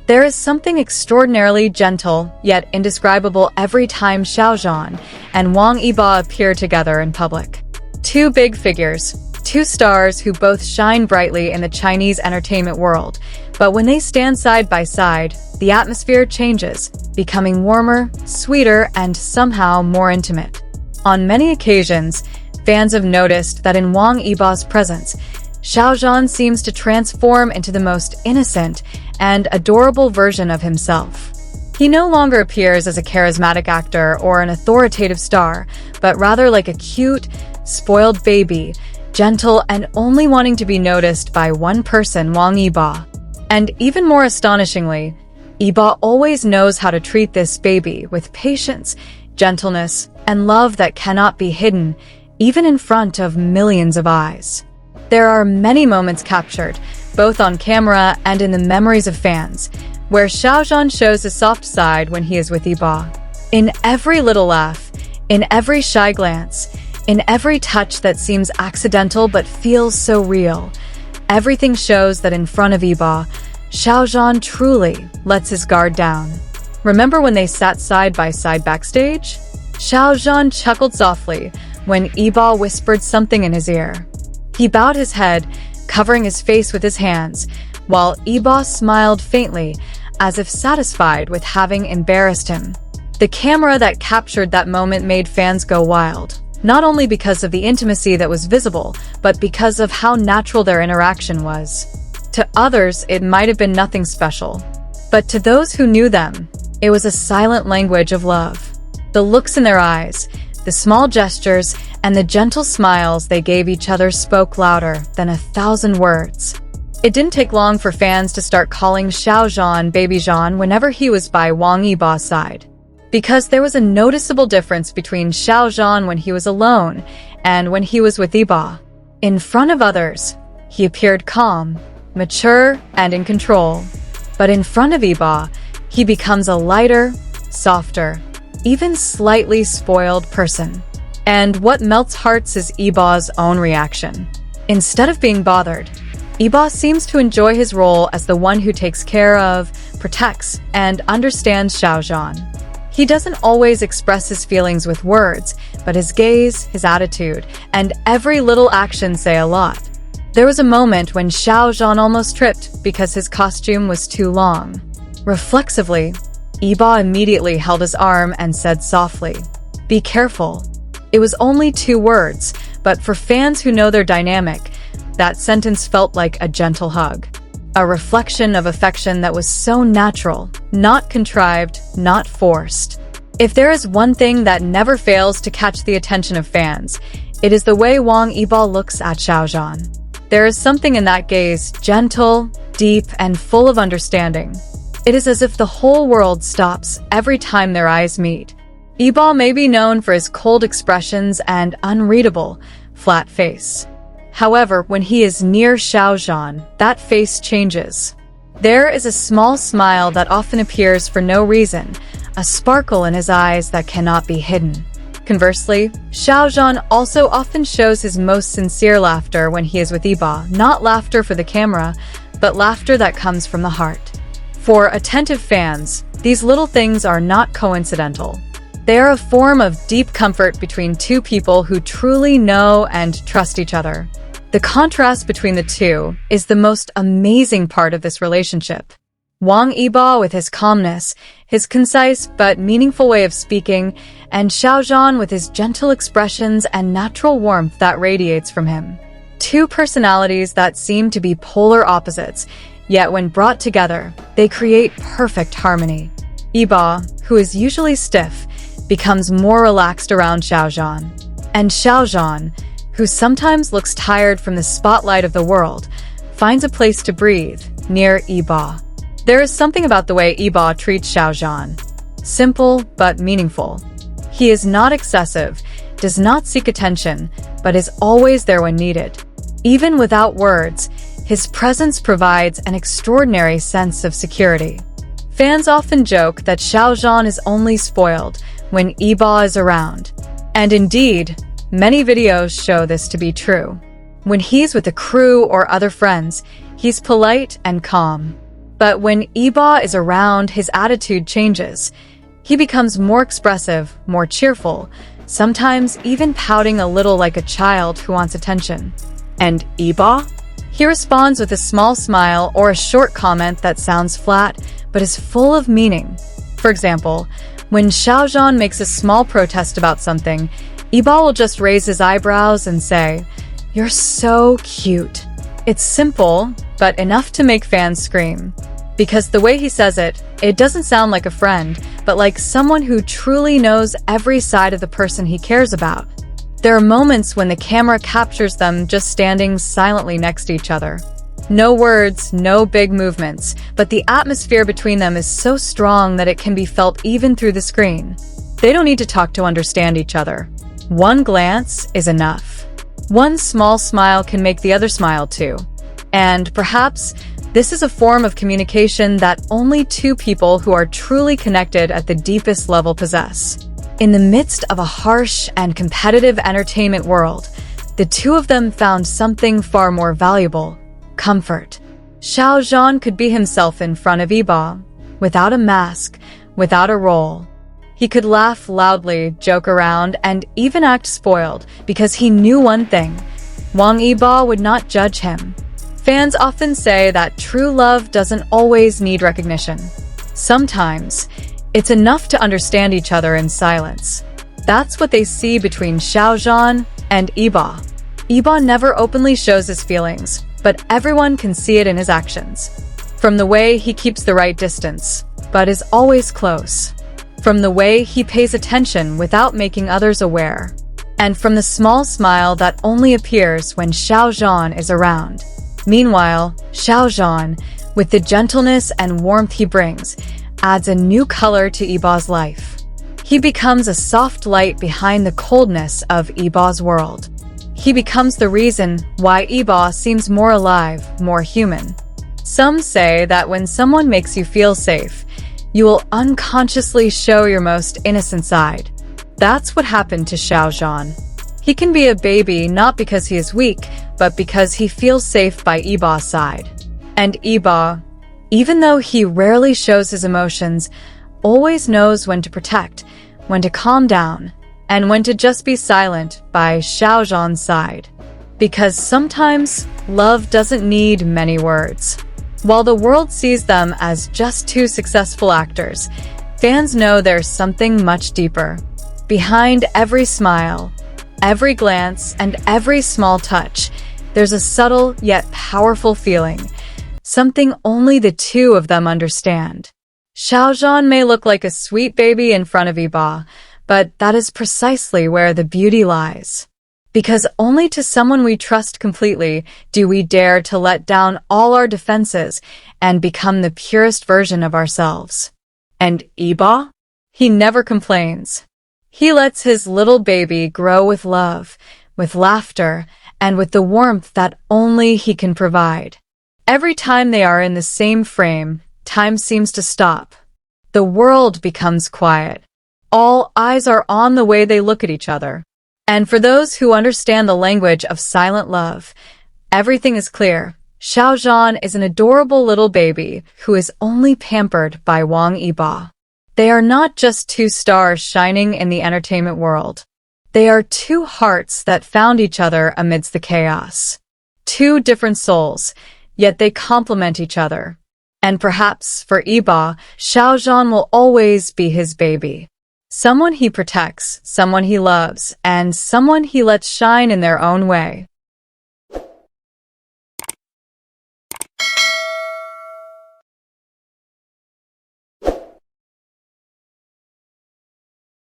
There is something extraordinarily gentle, yet indescribable every time Xiao Zhan and Wang Yibo appear together in public. Two big figures, two stars who both shine brightly in the Chinese entertainment world, but when they stand side by side, the atmosphere changes, becoming warmer, sweeter, and somehow more intimate. On many occasions, fans have noticed that in Wang Yibo's presence, Xiao Zhan seems to transform into the most innocent and adorable version of himself. He no longer appears as a charismatic actor or an authoritative star, but rather like a cute, spoiled baby, gentle and only wanting to be noticed by one person, Wang Yibo. And even more astonishingly, Yibo always knows how to treat this baby with patience, gentleness, and love that cannot be hidden, even in front of millions of eyes. There are many moments captured, both on camera and in the memories of fans, where Xiao Zhan shows his soft side when he is with Yibo. In every little laugh, in every shy glance, in every touch that seems accidental but feels so real, everything shows that in front of Yibo, Xiao Zhan truly lets his guard down. Remember when they sat side by side backstage? Xiao Zhan chuckled softly when Yibo whispered something in his ear. He bowed his head, covering his face with his hands, while Yibo smiled faintly, as if satisfied with having embarrassed him. The camera that captured that moment made fans go wild, not only because of the intimacy that was visible, but because of how natural their interaction was. To others, it might have been nothing special, but to those who knew them, it was a silent language of love. The looks in their eyes, the small gestures, and the gentle smiles they gave each other spoke louder than 1,000 words. It didn't take long for fans to start calling Xiao Zhan Baby Zhan whenever he was by Wang Yibo's side, because there was a noticeable difference between Xiao Zhan when he was alone and when he was with Yibo. In front of others, he appeared calm, mature, and in control. But in front of Yibo, he becomes a lighter, softer, even slightly spoiled person. And what melts hearts is Yibo's own reaction. Instead of being bothered, Yibo seems to enjoy his role as the one who takes care of, protects, and understands Xiao Zhan. He doesn't always express his feelings with words, but his gaze, his attitude, and every little action say a lot. There was a moment when Xiao Zhan almost tripped because his costume was too long. Reflexively, Yibo immediately held his arm and said softly, "Be careful." It was only 2 words, but for fans who know their dynamic, that sentence felt like a gentle hug. A reflection of affection that was so natural, not contrived, not forced. If there is one thing that never fails to catch the attention of fans, it is the way Wang Yibo looks at Xiao Zhan. There is something in that gaze, gentle, deep, and full of understanding. It is as if the whole world stops every time their eyes meet. Yibo may be known for his cold expressions and unreadable, flat face. However, when he is near Xiao Zhan, that face changes. There is a small smile that often appears for no reason, a sparkle in his eyes that cannot be hidden. Conversely, Xiao Zhan also often shows his most sincere laughter when he is with Yibo, not laughter for the camera, but laughter that comes from the heart. For attentive fans, these little things are not coincidental. They are a form of deep comfort between two people who truly know and trust each other. The contrast between the two is the most amazing part of this relationship. Wang Yibo with his calmness, his concise but meaningful way of speaking, and Xiao Zhan with his gentle expressions and natural warmth that radiates from him. Two personalities that seem to be polar opposites, yet when brought together, they create perfect harmony. Yibo, who is usually stiff, becomes more relaxed around Xiao Zhan. And Xiao Zhan, who sometimes looks tired from the spotlight of the world, finds a place to breathe near Yibo. There is something about the way Yibo treats Xiao Zhan. Simple but meaningful. He is not excessive, does not seek attention, but is always there when needed. Even without words, his presence provides an extraordinary sense of security. Fans often joke that Xiao Zhan is only spoiled when Yibo is around. And indeed, many videos show this to be true. When he's with the crew or other friends, he's polite and calm. But when Yibo is around, his attitude changes. He becomes more expressive, more cheerful, sometimes even pouting a little like a child who wants attention. And Yibo? He responds with a small smile or a short comment that sounds flat, but is full of meaning. For example, when Xiao Zhan makes a small protest about something, Yibo will just raise his eyebrows and say, "You're so cute." It's simple, but enough to make fans scream. Because the way he says it, it doesn't sound like a friend, but like someone who truly knows every side of the person he cares about. There are moments when the camera captures them just standing silently next to each other. No words, no big movements, but the atmosphere between them is so strong that it can be felt even through the screen. They don't need to talk to understand each other. One glance is enough. One small smile can make the other smile too. And perhaps this is a form of communication that only two people who are truly connected at the deepest level possess. In the midst of a harsh and competitive entertainment world, the two of them found something far more valuable: comfort. Xiao Zhan could be himself in front of Yibo, without a mask, without a role. He could laugh loudly, joke around, and even act spoiled because he knew one thing: Wang Yibo would not judge him. Fans often say that true love doesn't always need recognition. Sometimes, it's enough to understand each other in silence. That's what they see between Xiao Zhan and Yibo. Yibo never openly shows his feelings, but everyone can see it in his actions. From the way he keeps the right distance, but is always close. From the way he pays attention without making others aware. And from the small smile that only appears when Xiao Zhan is around. Meanwhile, Xiao Zhan, with the gentleness and warmth he brings, adds a new color to Yibo's life. He becomes a soft light behind the coldness of Yibo's world. He becomes the reason why Yibo seems more alive, more human. Some say that when someone makes you feel safe, you will unconsciously show your most innocent side. That's what happened to Xiao Zhan. He can be a baby not because he is weak, but because he feels safe by Yibo's side. And Yibo, even though he rarely shows his emotions, always knows when to protect, when to calm down, and when to just be silent by Xiao Zhan's side. Because sometimes, love doesn't need many words. While the world sees them as just two successful actors, fans know there's something much deeper. Behind every smile, every glance, and every small touch, there's a subtle yet powerful feeling. Something only the two of them understand. Xiao Zhan may look like a sweet baby in front of Yibo, but that is precisely where the beauty lies. Because only to someone we trust completely do we dare to let down all our defenses and become the purest version of ourselves. And Yibo? He never complains. He lets his little baby grow with love, with laughter, and with the warmth that only he can provide. Every time they are in the same frame, time seems to stop. The world becomes quiet. All eyes are on the way they look at each other. And for those who understand the language of silent love, everything is clear. Xiao Zhan is an adorable little baby who is only pampered by Wang Yibo. They are not just two stars shining in the entertainment world. They are two hearts that found each other amidst the chaos. Two different souls, yet they complement each other. And perhaps, for Yibo, Xiao Zhan will always be his baby. Someone he protects, someone he loves, and someone he lets shine in their own way.